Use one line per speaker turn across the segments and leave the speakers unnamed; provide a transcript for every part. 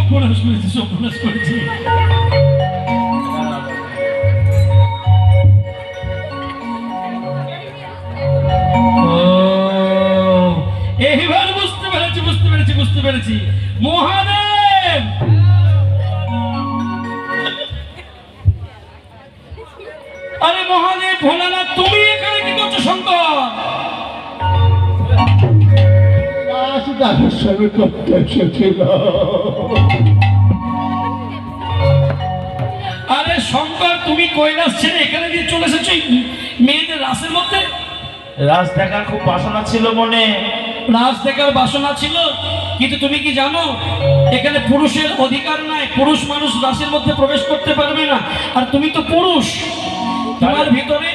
সর্বনাশ করেছি, সর্বনাশ করেছি। এইবার বুঝতে পেরেছি, বুঝতে পেরেছি, বুঝতে পেরেছি। মহাদেব, আরে মহাদেব ভোলানাথ, তুমি এখানে কি করছো? শঙ্কর
করতে এসেছিল।
আরে শঙ্কর, তুমি কৈলাস ছেড়ে এখানে দিয়ে চলে এসেছো মেয়েদের রাসের মধ্যে?
রাস দেখার খুব বাসনা ছিল মনে।
রাস দেখার বাসনা ছিল, কিন্তু তুমি কি জানো এখানে পুরুষের অধিকার নাই, পুরুষ মানুষ রাসের মধ্যে প্রবেশ করতে পারবে না। আর তুমি তো পুরুষ, তোমার ভিতরে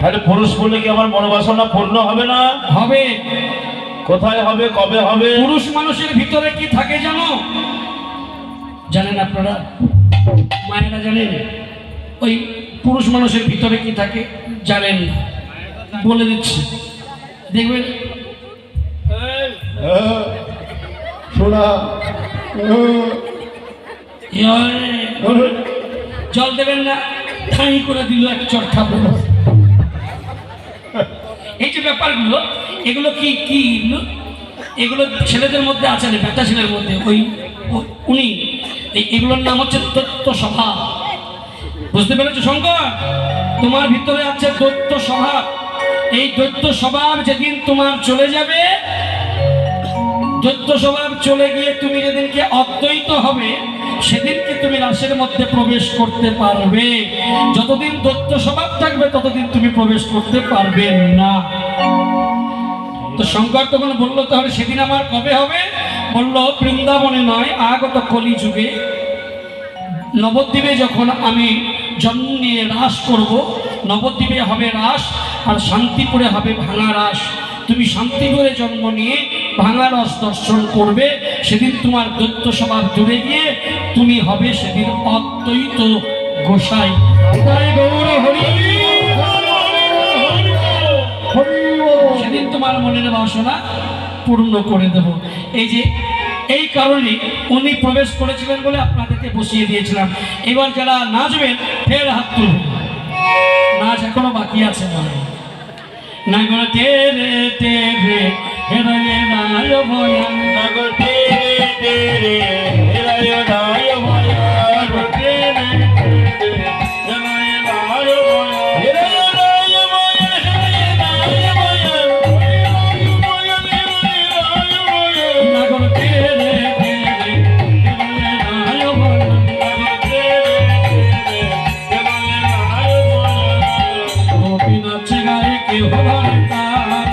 তাহলে পুরুষ বলে কি আমার মনোবাসনা পূর্ণ হবে না?
হবে।
কোথায় হবে, কবে হবে?
পুরুষ মানুষের ভিতরে কি থাকে জানো? জানেন আপনারা? মায়েরা জানেন ওই পুরুষ মানুষের ভিতরে কি থাকে? জানেন না, বলে দিচ্ছি, দেখবেন।
শোনা,
জল দেবেন না, ঠাঁই করে দিল এক চট খাবো। এই যে ব্যাপারগুলো, এগুলো কি কি এগুলো ছেলেদের মধ্যে আছে না, বেটা ছেলের মধ্যে ওই উনি, এগুলোর নাম হচ্ছে দৈত্য স্বভাব। বুঝতে পেরেছো শঙ্কর? তোমার ভিতরে আছে দৈত্য স্বভাব। এই দৈত্য স্বভাব যেদিন তোমার চলে যাবে, দৈত্য স্বভাব চলে গিয়ে তুমি যেদিনকে অদ্বৈত হবে, সেদিনকে তুমি রাসের মধ্যে প্রবেশ করতে পারবে। যতদিন দৈত্য স্বভাব থাকবে ততদিন তুমি প্রবেশ করতে পারবে না। তো শঙ্কর তখন বললো, তাহলে সেদিন আমার কবে হবে? বললো বৃন্দাবনে নয়, আগত কলি যুগে নবদ্বীপে যখন আমি জন্ম নিয়ে রাস করব, নবদ্বীপে হবে রাস, আর শান্তিপুরে হবে ভাঙা রাস। তুমি শান্তিপুরে জন্ম নিয়ে ভাঙা রাস দর্শন করবে, সেদিন তোমার দৈত্য স্বভাব দূরে গিয়ে তুমি হবে সেদিন অদ্বৈত গোসাই। সেদিন তোমার মনের বাসনা পূর্ণ করে দেব। এই যে এই কারণে উনি প্রবেশ করেছিলেন বলে আপনাদেরকে বসিয়ে দিয়েছিলাম। এবার যারা নাচবেন ফের হাত তুলবেন। নাচ এখনো বাকি আছে না গো, তেরে তেরে হেরায় রায় ভয়ান, না গো তেরে তেরে হেরায় রায় ভয়ান, তেরে তেরে হেরায় রায় ভয়ান, হেরায় রায় ভয়ান, হেরায় রায় ভয়ান, না গো তেরে তেরে হেরায় রায় ভয়ান, না গো তেরে তেরে হেরায় রায় ভয়ান। গোপী নাচে গায়ে কেউ ধরে তাল,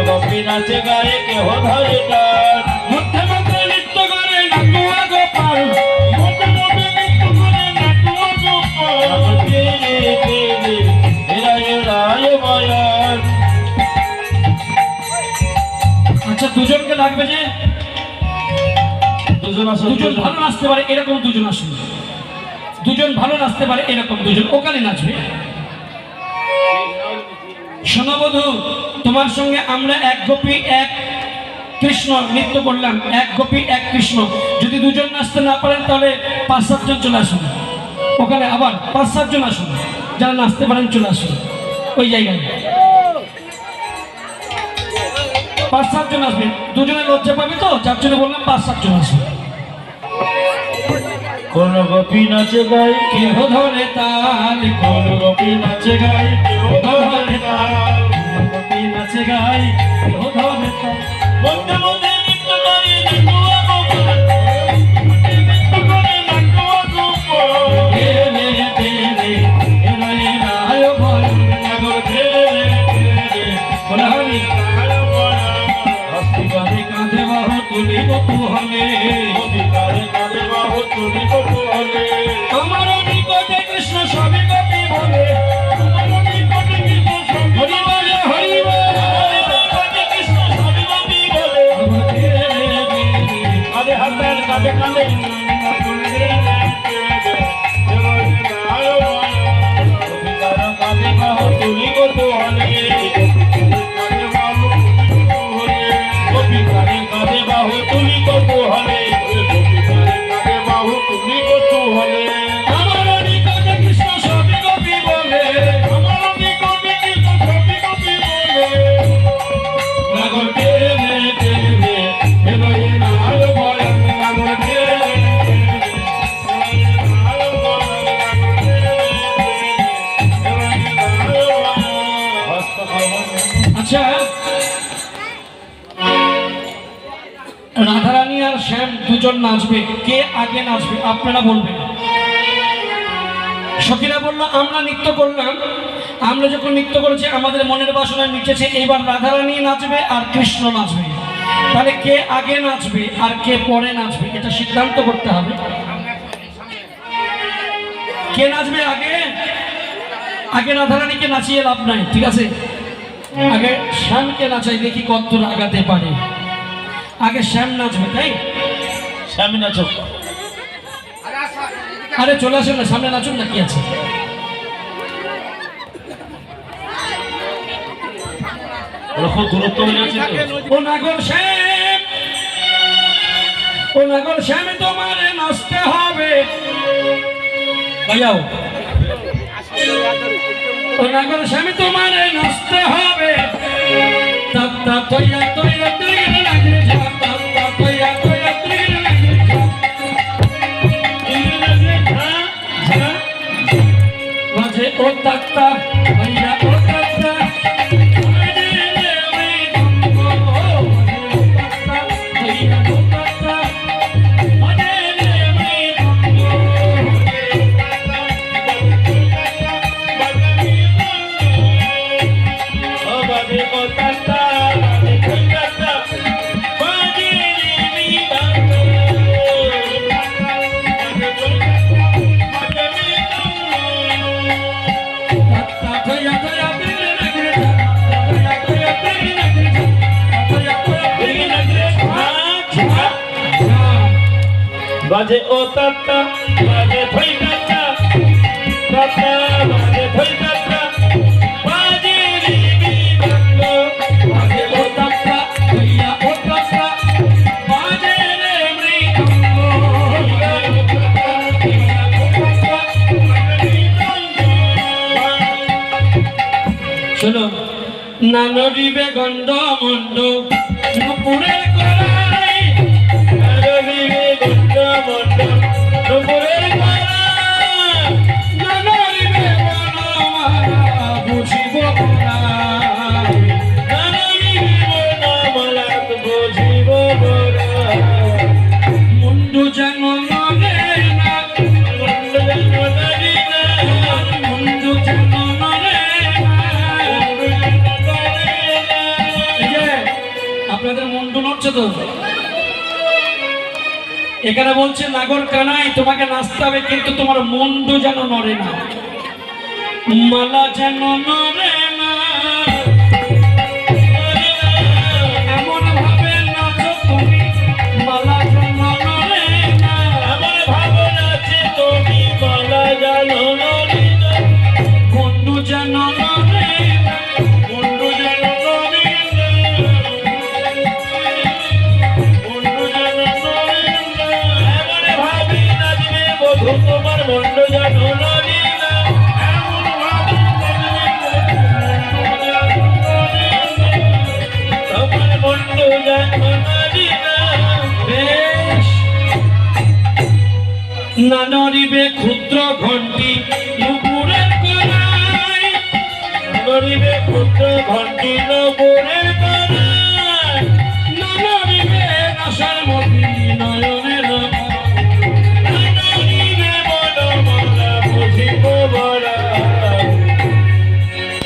গোপী নাচে গায়ে কেহ ধরে তাল, মধ্যে মধ্যে নৃত্য করে নাটুয়া গোপাল, মধ্যে মধ্যে নৃত্য করে নাটুয়া গোপাল, তেরে তেরে হেরায় রায় ভয়ান। আচ্ছা, দুজনকে লাগবে যে দুজন আসুন, দুজন ভালো নাচতে পারে এরকম দুজন আসুন, দুজন ভালো নাচতে পারে এরকম দুজন ওখানে নাচবে। শোনো বধূ, তোমার সঙ্গে আমরা এক গোপী এক কৃষ্ণ নৃত্য করলাম, এক গোপী এক কৃষ্ণ। যদি দুজন নাচতে না পারেন তাহলে 5-7 জন চলে আসুন ওখানে, আবার 5-7 জন আসুন, যারা নাচতে পারেন চলে আসুন ওই জায়গায়। 5-7 জন আসবেন, দুজনে লজ্জা পাবে তো, যার জন্য বললাম 5-7 জন আসুন।
কোন গোপী নাচে গাই
কেহ ধরে তাল, কোন গোপী নাচে গাই কেহ ধরে তাল, গোপী নাচে গাই কেহ ধরে তাল, মধ্যে মধ্যে নৃত্য করে নাটুয়া গোপাল, নৃত্য করে নাটুয়া গোপাল, তেরে তেরে হেরায় রায় ভয়ান, না গো তেরে তেরে হেরায় রায় ভয়ান। হস্তিকারে কাঁধে বাহু তুলি কৌতূহলে, হস্তিকারে কাঁধে বাহু তুলি কৌতূহলে, আমার নিকটে কৃষ্ণ সবে গোপী বলে, আমার নিকটে কৃষ্ণ সবে বলে, হরি বলে, নিকটে কৃষ্ণ সবে গোপী বলে, কাঁধে হাতের কাঁধে কাঁধে কাঁধে বাহু তুলি কৌতূহলে, গোপী কারে কাঁধে রাধারানী আর শ্যাম দুজন নাচবে, কে আগে নাচবে আপনারা বলবেন। সখীরা বললো আমরা নৃত্য করলাম, আমরা যখন নৃত্য করেছি আমাদের মনের বাসনা মিটেছে, এবার রাধারানী নাচবে আর কৃষ্ণ নাচবে। তাহলে কে আগে নাচবে আর কে পরে নাচবে এটা সিদ্ধান্ত করতে হবে। কে নাচবে আগে? আগে রাধারানীকে নাচিয়ে লাভ নাই, ঠিক আছে? আগে শ্যামকে নাচাই, দেখি কতদূর আগাতে পারে। আগে শ্যাম নাচবে, তাই?
স্বামী নাচক।
আরে চলে আসেন না, সামনে নাচুন না, কি আছে?
ওরা খুব দূরত্ব হয়ে যাচ্ছে তো।
ও নাগর শ্যাম, ও নাগর শ্যাম তোমার নাচতে হবে। বাজাও। ও নাগর শ্যাম তোমার নাচতে হবে। তাত্তা তৈয়া তৈয়া তৈয়া লাগে যা, তাত্তা তৈয়া তৈয়া তৈয়া লাগে যা। বাজে ও তাত্তা তৈয়া ও তাত্তা।
বাজে ও তাত্তা, বাজে থই তাত্তা, তাত্তা বাজে থই তাত্তা, বাজে রিবি দন্ড,
বাজে ও তাত্তা তৈয়া ও তাত্তা, বাজে রে মৃদঙ্গ। শোনো, না নড়িবে গন্ড মন্ড নুপুরের কড়াই,
রিবি দন্ড মন্ড নুপুরের কড়াই,
না নড়িবে বনমালা বুঝিব বড়াই।
রিবি বনমালাত বুঝিব বড়াই।
মুন্ডু যেন নড়ে না,
মুন্ডু যেন নড়ে না,
মুন্ডু যেন নড়ে না। এই যে, আপনাদের মুন্ডু নড়ছে তো? এখানে বলছে নাগর কানাই তোমাকে নাচতে হবে, কিন্তু তোমার মুন্ডু যেন নড়ে না, মালা যেন নড়ে না। এমন ভাবে নাচো তুমি, মালা যেন নড়ে না।
আমার ভাবনা আছে তুমি মালা জানো নড়ে না,
মুন্ডু যেন নড়ে না,
মুন্ডু যেন নড়ে না, মুন্ডু যেন নড়ে না। এমন ভাবে নাচবে বধূ তোমার মুন্ডু যেন নড়ে না, এমন ভাবে নাচবে তোমার মুন্ডু যেন নড়ে না।
বেশ। না নড়িবে ক্ষুদ্র ঘণ্টি নুপুরের কড়াই,
নড়িবে ক্ষুদ্র ঘণ্টি নুপুরের কড়াই,
না নড়িবে আশার মতি নয়নের রঙ।
নড়িবে বনমালা বুঝিব বড়াই।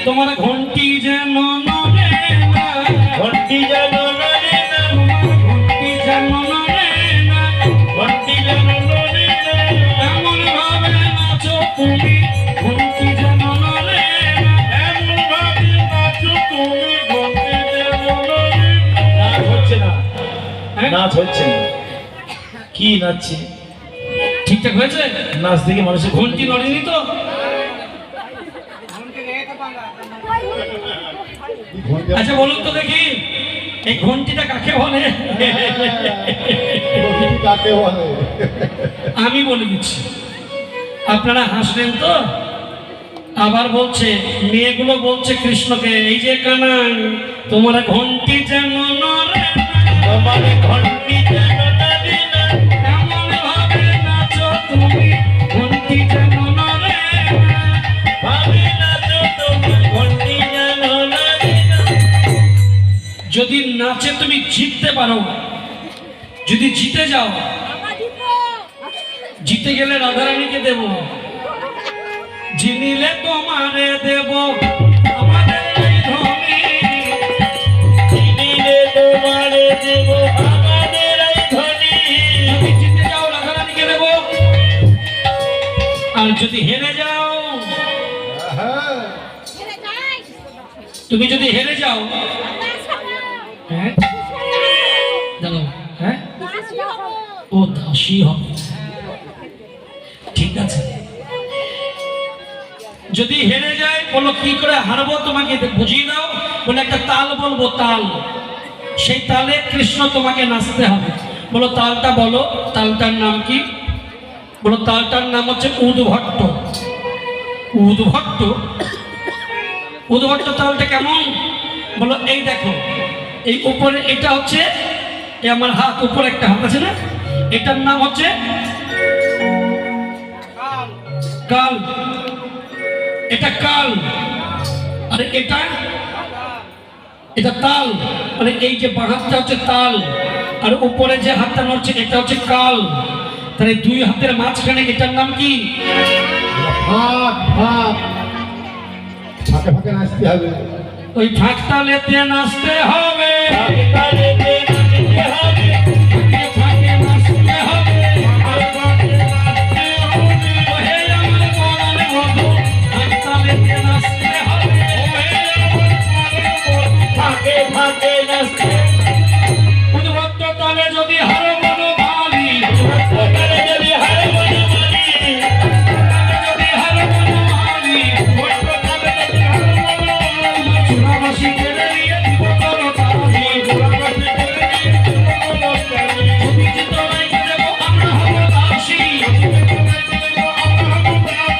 তোমার ঘণ্টি যেন নড়ে না,
ঘণ্টি যেন নড়ে না,
ঘণ্টি যেন নড়ে না।
ঘণ্টি যেন নড়ে না।
এমন ভাবে নাচো তুমি, ঘণ্টি যেন নড়ে না।
এমন ভাবে নাচো তুমি, ঘণ্টি যেন নড়ে না। নাচ হচ্ছে না,
হ্যাঁ?
নাচ হচ্ছে না। কি নাচছে?
ঠিকঠাক হয়েছে?
নাচ দেখে মানুষের
ঘণ্টি নড়েনি তো? আচ্ছা বলুন তো দেখি, এই ঘণ্টিটা কাকে বলে?
প্রকৃতি কাকে বলে?
আমি বলে দিচ্ছি, আপনারা হাসলেন তো? আবার বলছে, মেয়েগুলো বলছে কৃষ্ণকে, এই যে কানাই তোমার ঘণ্টি যেন নড়ে না,
তোমার ঘণ্টি যেন নড়ে না,
এমন ভাবে নাচো তুমি, ঘণ্টি যেন নড়ে না।
ভাবে নাচো তোমার ঘণ্টি যেন নড়ে না।
যদি নাচে তুমি জিততে পারো, যদি জিতে যাও, জিতে গেলে রাধারানীকে দেব, জিনিলে তোমারে দেব আমাদের এই ধনী,
জিনিলে তোমারে দেব আমাদের এই ধনী।
যদি জিতে যাও রাধারানীকে দেব, আর যদি হেরে যাও, তুমি যদি হেরে যাও, হ্যাঁ জানো, হ্যাঁ ও দাসী হবে, ঠিক আছে। যদি হেরে যায়, বলো কি করে হারবো তোমাকে বুঝিয়ে দাও। বলে একটা তাল বলবো, তাল, সেই তালে কৃষ্ণ তোমাকে নাচতে হবে। বলো তালটা বলো, তালটার নাম কি? বলো তালটার নাম হচ্ছে উদ্ভট্ট। উদ্ভট্ট, উদ্ভট্ট তালটা কেমন? বলো এই দেখো, এই উপরে এটা হচ্ছে, এই আমার হাত উপরে একটা হাত আছে না, এটার নাম হচ্ছে কাল, এটা কাল, আর এটা এটা তাল। মানে এই যে বাঁ হাতটা হচ্ছে তাল, আর উপরে যে হাতটা নড়ছে এটা হচ্ছে কাল। তাহলে দুই হাতের মাঝখানে এটার নাম কি?
ফাঁক ফাঁক, ফাঁকে ফাঁকে নাচতে হবে।
ওই ফাঁকটা লেতে নাচতে হবে,
তালেতে নাচতে হবে,
ফাঁকে ফাঁকে নাচতে হবে। ওহে আমার পরাণ বধূ, ফাঁকটা লেতে নাচতে হবে।
ফাঁকে ফাঁকে নাচতে।
উদ্ভট্ট তালে যদি হারো বলো বালি,
তালে যদি হারে মনে মানি,
যদি হারো বলো বালি, চূড়াবাসী কেড়ে নিয়ে দিব করো তালি। যদি জিতরাইকে দেব আমরা হব দাসী,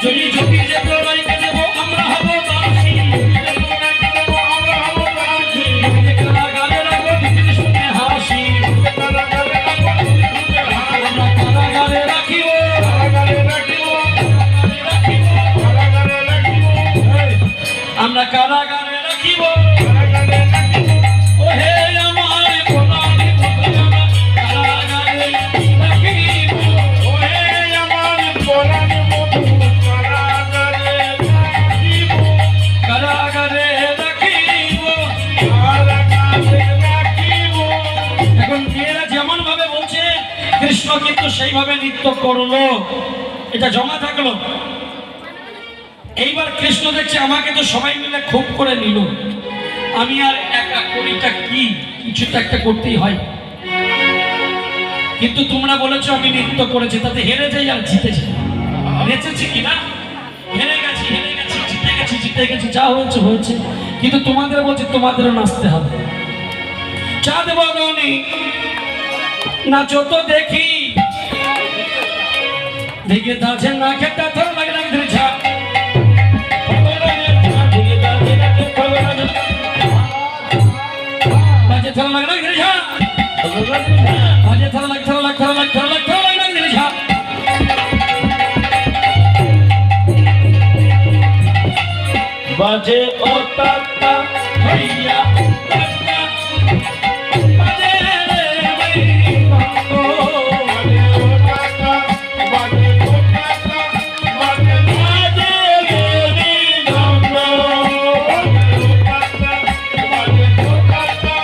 যদি জিতরাইকে দেব আমরা হব দাসী। কারাগারে রাখবো দিদির শুনে হাসি, আমরা কারাগারে রাখিব, আমরা কারাগারে রাখিব। ওহে আমার কোলানি ভগবান, কারাগারে রাখিব।
ওহে আমার পরাণ বধূ, কারাগারে রাখিব,
কারাগারে রাখিব।
কারাগারে রাখিব।
এখন মেয়েরা যেমন ভাবে বলছে, কৃষ্ণ কিন্তু সেইভাবে নৃত্য করলো, এটা জমা থাকলো। এইবার কৃষ্ণ দেখছে আমাকে তো সবাই মিলে খুব করে নিল, আমি আর একা করিটা কি, কিছু তো একটা করতেই হয়। কিন্তু তোমরা বলেছো আমি নৃত্য করেছি, তাতে হেরে যাই আর জিতে যাই। নেচেছি কিনা? হেরে গেছি, হেরে গেছি, জিতে গেছি, জিতে গেছি, যা হয়েছে হয়েছে। কিন্তু তোমাদের বলছে তোমাদেরও নাচতে হবে। চাঁদ বদনি নাচো তো দেখি, দেখে দাঁড়ছে না খেটা থর লাগে না ঝা, বাজে থর লাগে না ঝা, বাজে থর লাগে, থর লাগে, থর লাগে, থর লাগে, থর লাগে না ঝা।
বাজে ও টাকা
হইয়া টাকা, বাজে রে ভাই বাঙ্গো,
বাজে ও টাকা, বাজে ও টাকা, বাজে বাজে রে রঙ্গ। বাজে ও টাকা, বাজে ও টাকা,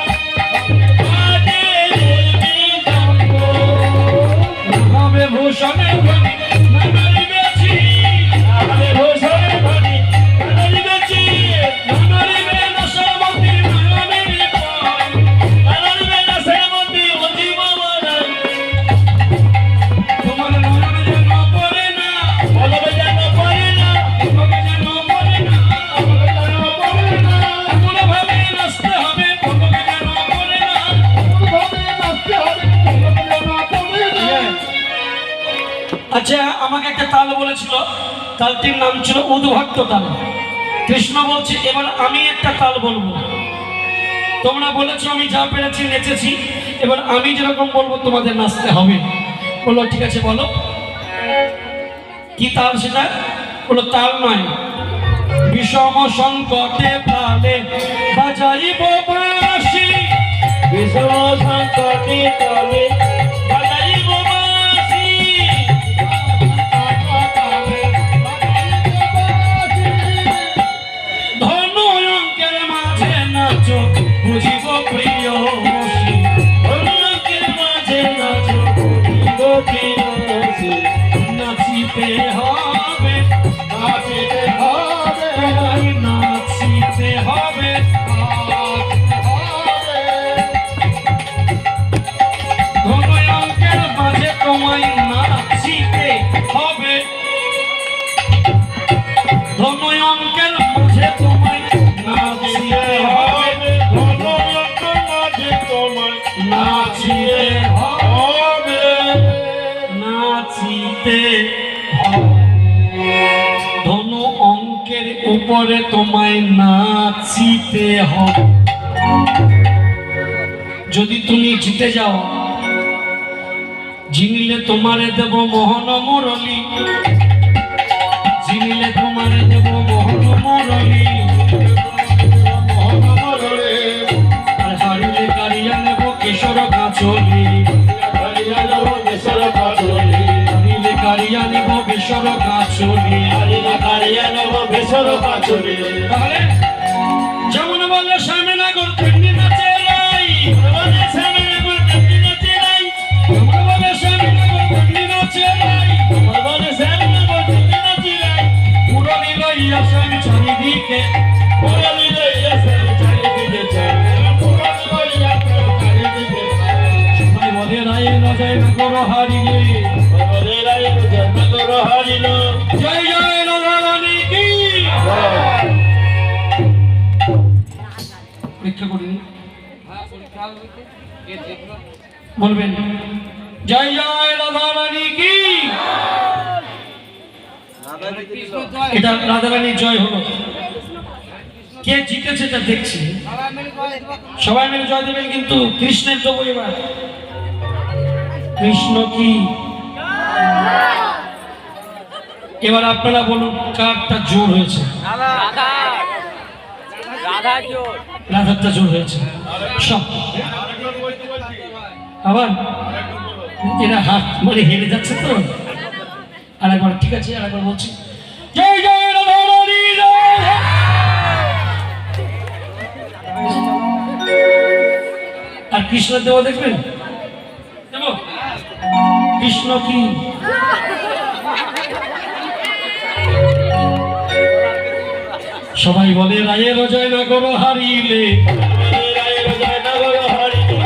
বাজে রে রঙ্গ।
হবে ভূষণে ধ্বনি নানারি বেছি,
আরে ভূষণে ধ্বনি নানারি বেছি,
নানারি বেনসমতি মানবী পায়,
নানারি বেনসমতি অজীব বনাই।
তোমার নয়ন যেন পড়ে না,
বলবে যেন পড়ে না,
তোমাকে যেন পড়ে না,
বলবে যেন পড়ে না।
এমন ভাবে নাচতে হবে তোমাকে যেন পড়ে না। আচ্ছা, আমাকে একটা তাল বলেছিল, তালটির নাম ছিল উদ্ভট্ট তাল। কৃষ্ণ বলছে এবার আমি একটা তাল বলবো, তোমরা বলেছো আমি যা পেরেছি নেচেছি, এবার আমি যেরকম বলবো তোমাদের নাচতে হবে। বললো ঠিক আছে বলো কি তাল সেটা? বললো তাল নয়, বিষম সংকটে তালে বাজাইব বাঁশি,
বিষম সংকটে তালে
নাচিতে
হবে
নাচিতে ধন অঙ্কের উপরে তোমায় নাচিতে হবে। যদি তুমি জিতে যাও, জিনিলে তোমারে দেব মোহন মুরলী, জিনিলে তোমারে দেব মোহন মুরলী, আর হারিলে কারিয়া নেব কেশর কাচলি, হারিলে কারিয়া নেব কেশর কাচলি। তাহলে যেমন বলে শ্যামনগর তেমনি নাচে রাই, শ্যামনগর তেমনি নাচে রাই, যেমন বলে শ্যামনগর তেমনি নাচে রাই, মুরলী লইয়া শ্যাম চারিদিকে, মুরলী লইয়া শ্যাম চারিদিকে চাই। সবাই বলে রায়ে নজয় নগর হারিলে, জয় জয় রাধা রানী কি। পরীক্ষা করিনি, বলবেন জয় জয় রাধা রানী কি। এটা রাধা রানীর জয় হলো। কে জিতেছে তা দেখছি, সবাই মিলে জয় দেবেন, কিন্তু কৃষ্ণের দেবো এবার। কৃষ্ণ কি, এবার আপনারা বলুন কারটা জোর হয়েছে? রাধারটা জোর হয়েছে সব। আবার এরা হাত মানে হেরে যাচ্ছে তো, আর একবার ঠিক আছে, আর একবার বলছি জয় জয় রাধা রানী জয়। আর কৃষ্ণ দেব দেখবেন, দেব কৃষ্ণ কি। সবাই বলে রায়ের জয় নগর হারিলে, রায়ের জয় নগর হারিলে,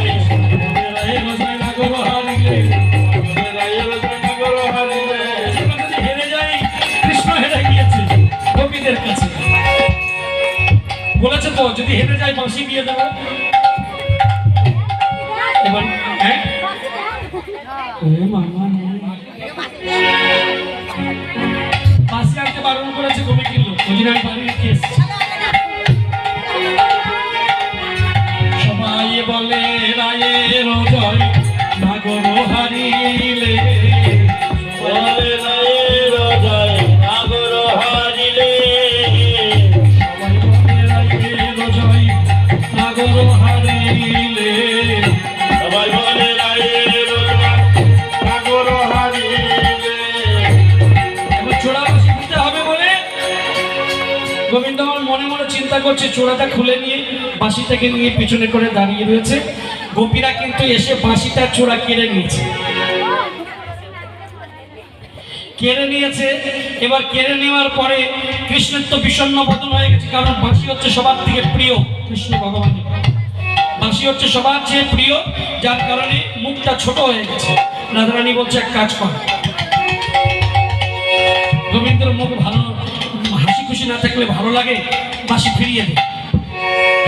হেরে যাই, কৃষ্ণ হেরে গিয়েছে গোপীদের কাছে, বলেছে তো যদি হেরে যায় বাঁশি দিয়ে দেবো। এবার হ্যাঁ বাঁশি আনতে বারণ করেছে কমিটির লোক, ওই জন্য আমি বাড়ির কেস। সবাই বলে রায়ের জয় নগর হারিলে,
বলে রায়ের জয় নগর হারিলে,
সবাই বলে রায়ের জয় নগর হারিলে,
সবাই বলে রায়ের জয় নগর হারিলে।
এবার চোরা বাঁশি দিতে হবে বলে গোবিন্দ আমার মনে মনে চিন্তা করছে, চোরাটা খুলে নিয়ে বাঁশিটাকে নিয়ে পিছনে করে দাঁড়িয়ে রয়েছে। গোপীরা কিন্তু এসে বাঁশিটা চোরা কেড়ে নিয়েছে, কেড়ে নিয়েছে। এবার কেড়ে নেওয়ার পরে কৃষ্ণের তো বিষণ্ণ বদন হয়ে গেছে, কারণ বাঁশি হচ্ছে সবার থেকে প্রিয় কৃষ্ণ ভগবানের, বাঁশি হচ্ছে সবার চেয়ে প্রিয়, যার কারণে মুখটা ছোট হয়ে গেছে। রাধারানী বলছে এক কাজ কর, গোবিন্দের মুখ ভালো হাসি খুশি না থাকলে ভালো লাগে, বাঁশি ফিরিয়ে দে।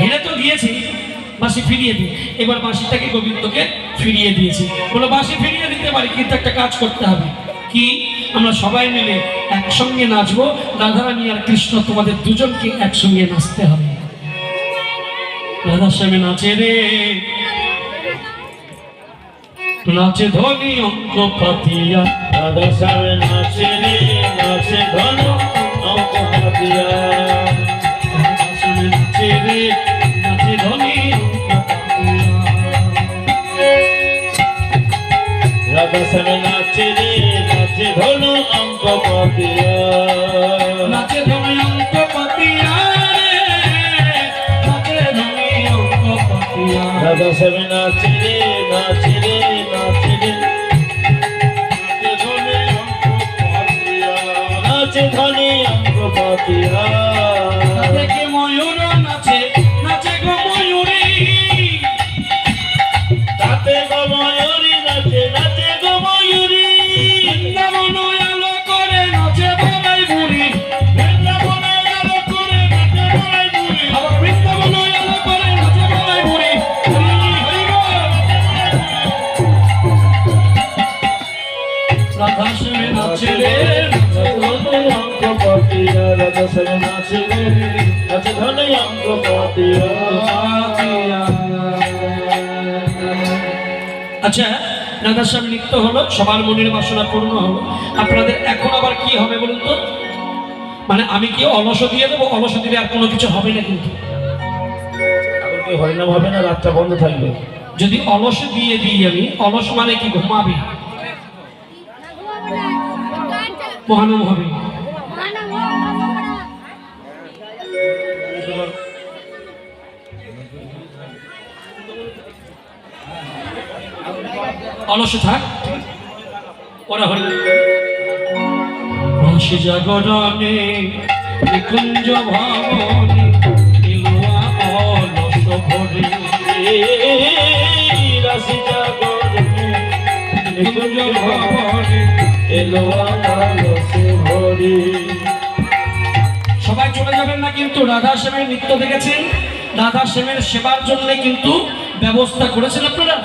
হেরে তো দিয়েছি, বাঁশি ফিরিয়ে দিই। এবার বাঁশিটাকে গোবিন্দকে ফিরিয়ে দিয়েছি, বলো বাঁশি ফিরিয়ে দিতে পারি, কিন্তু একটা কাজ করতে হবে। কি? আমরা সবাই মিলে একসঙ্গে নাচবো, রাধারানী আর কৃষ্ণ তোমাদের দুজনকে একসঙ্গে নাচতে হবে। রাধা শ্যামে নাচে রে, নাচে ধনী অঙ্ক পাতিয়া,
রাধা শ্যামে নাচে রে, নাচে ধন অঙ্ক পাতিয়া,
রাধা শ্যামে নাচে রে, নাচে ধনী অঙ্ক পাতিয়া,
রাধা শ্যামে নাচে রে, নাচে ধন অঙ্ক পাতিয়া,
নাচে ধনী অঙ্ক পাতিয়া রে, নাচে ধনী অঙ্ক পাতিয়া।
রাধা শ্যামে নাচে রে, নাচে রে, নাচে রে, নাচে ধনী অঙ্ক পাতিয়া,
তাতে কে ময়ূর নাচে, নাচে গো ময়ূরী,
তাতে গো ময়ূরী নাচে, নাচে গো ময়ূরী,
বৃন্দাবন আলো করে নাচে বলাই বুড়ি,
বৃন্দাবন আলো করে নাচে বলাই বুড়ি,
আবার বৃন্দাবন আলো করে নাচে বলাই বুড়ি। হরি হরি বল। রাধা শ্যামে নাচে রে
ধনে অঙ্ক পাতিয়া রাধা শ্যামে নাচে রে নাচে ধনে অঙ্ক পাতিয়া।
আচ্ছা, রাধাশ্যাম নৃত্য হলো, সবার মনের বাসনা পূর্ণ হলো। আপনাদের এখন আবার কি হবে বলুন তো? মানে আমি কি অলস দিয়ে দেবো? অলস দিলে আর কোনো কিছু হবে না কিন্তু।
এখন কি হরিনাম হবে না? রাতটা বন্ধ থাকবে।
যদি অলস দিয়ে দিই আমি, অলস মানে কি ঘুমাবে, মহানাম হবে। অলস থাক, ওরা হল রাশি জাগরণে নিকুঞ্জ ভবনে নিলুয়া অলস ভরে,
রাশি জাগরণে
নিকুঞ্জ ভবনে
এলো আলোসে ভরে।
সবাই চলে যাবেন না কিন্তু। রাধা শ্যামের নৃত্য দেখেছেন, রাধা শ্যামের সেবার জন্য কিন্তু ব্যবস্থা করেছেন আপনারা।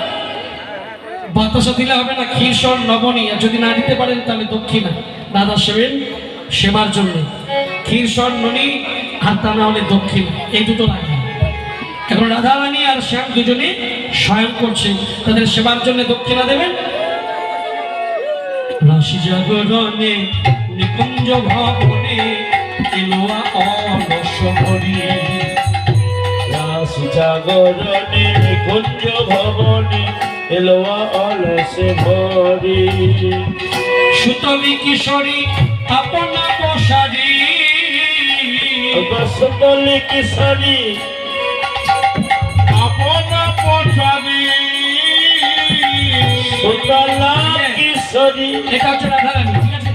বাতাসা দিলে হবে না, ক্ষীর স্বর নবনী, আর যদি না দিতে পারেন তাহলে দক্ষিণা। রাধা শ্যামের সেবার জন্য ক্ষীর স্বর ননী, আর তা না হলে দক্ষিণা, এই দুটো লাগে। এখন রাধা রানী আর শ্যাম দুজনে স্বয়ং করছে, তাদের সেবার জন্য দক্ষিণা দেবেন। রাশি জাগরণে নিকুঞ্জ ভবনে এলোয়া অলস ভরি,
রাশি জাগরণে নিকুঞ্জ ভবনে এলো আলোসে ভরে।
সুতলি কিশোরী আপনা পশারি,
বসতলি কিশোরী আপনা পছারি, সুতলা কিশোরী
এটা হচ্ছে রাধা রানী, ঠিক আছে?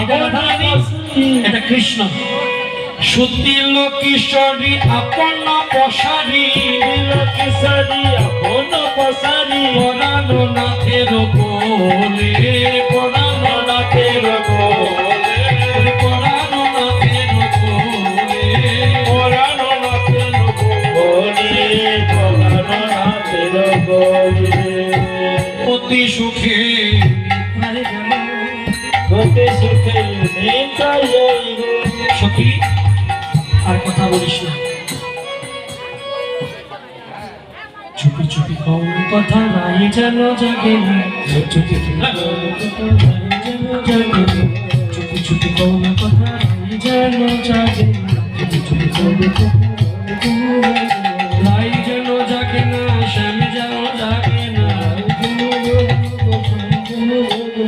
এটা রাধা রানী, এটা কৃষ্ণ। সুতিল কিশোরী আপনা পশারি,
কিশোরী আপনা পছারি,
পরানো নাথের কোলে, পরানো নাথের কোলে, পরানো নাথের কোলে,
পরানো নাথের কোলে, পরানো নাথের কোলে।
অতি সুখে
হতে সুখে নিতাই গো।
সখী আর কথা বলিস না, চুপি চুপি কোন কথা নাই যেন জাগে না, চুপি চুপি কোন কথা নাই যেন জাগে না, চুপি চুপি কোন নাই যেন জাগে না, স্বামী যেন জাগে না,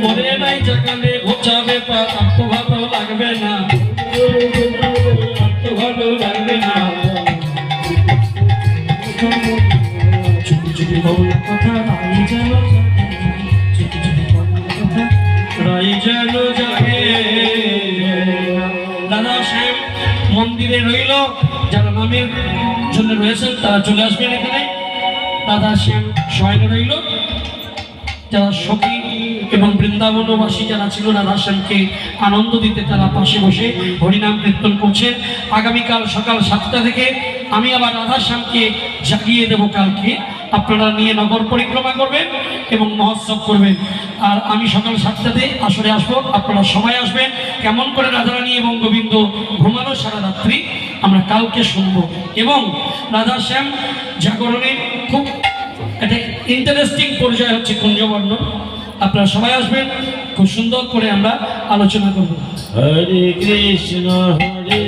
মরে নাই জাগালে ঘোচাবে পা, আর তো ভালো লাগবে না, আর তো ভালো লাগবে না। চুপি চুপি কোন কথা নাই যেন জাগে না, চুপি চুপি কোন কথা নাই যেন জাগে না। দাদা শ্যাম মন্দিরে রইল, যারা নামের জন্য রয়েছেন তারা চলে আসবেন এখানে। দাদা শ্যাম শয়নে রইল, যারা সখী এবং বৃন্দাবনবাসী যারা ছিল রাধা শ্যামকে আনন্দ দিতে, তারা পাশে বসে হরিনাম কীর্তন করছেন। আগামীকাল সকাল 7টা থেকে আমি আবার রাধা শ্যামকে জাগিয়ে দেব। কালকে আপনারা নিয়ে নগর পরিক্রমা করবেন এবং মহোৎসব করবেন, আর আমি সকাল 7টাতে আসরে আসবো। আপনারা সবাই আসবেন। কেমন করে রাধারানী এবং গোবিন্দ ঘুমানো সারা রাত্রি আমরা কালকে শুনবো। এবং রাধা শ্যাম জাগরণে খুব একটা ইন্টারেস্টিং পর্যায়ে হচ্ছে কুঞ্জবর্ণ। আপনারা সবাই আসবেন, খুব সুন্দর করে আমরা আলোচনা করব।
হরে কৃষ্ণ হরে